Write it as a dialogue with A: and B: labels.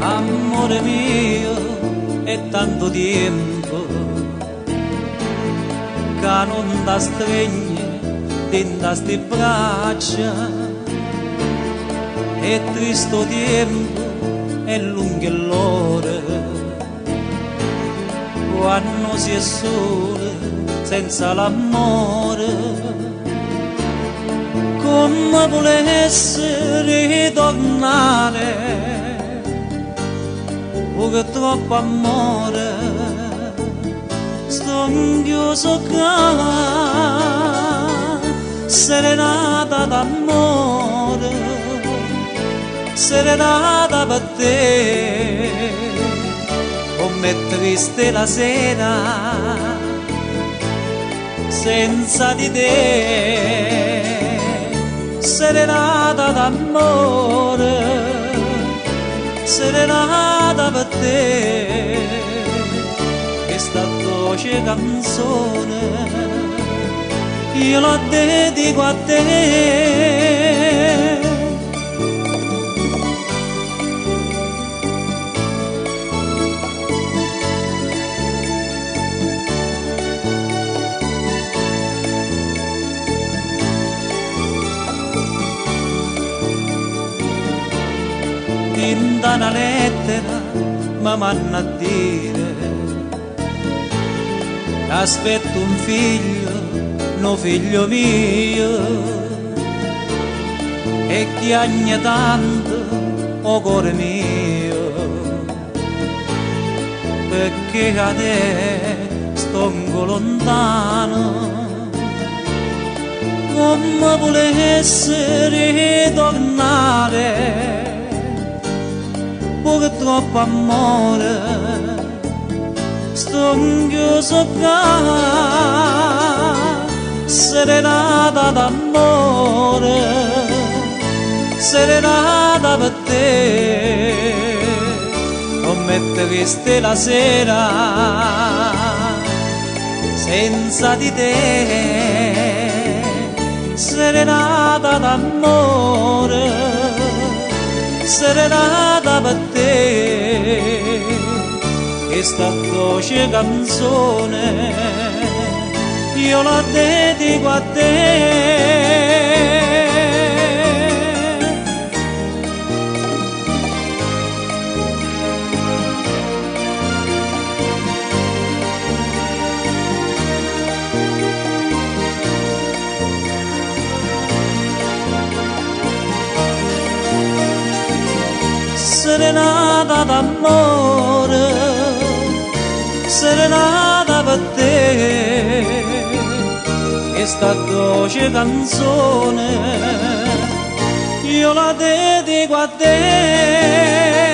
A: Amore mio, è tanto tempo che non da stregne dentro ste braccia, è tristo tempo, è lungo l'ora, quando si è sole senza l'amore, come volesse ritornare. Oh, che troppo amore, sto chiuso qua, serenata d'amore, serenata per te, com'è triste la sera, senza di te, serenata d'amore, serenata per te, questa dolce canzone io la dedico a te. In una lettera mi manna a dire aspetto un figlio, no figlio mio, e chiagna tanto o cuore mio, perché a te sto lontano, come volesse ritornare. Oh, che troppo amore, sto chiuso qua, serenata d'amore, serenata per te, come triste la sera, senza di te, serenata d'amore, serenata per te, questa dolce canzone io la dedico a te. Serenata d'amore, serenata per te, questa dolce canzone io la dedico a te.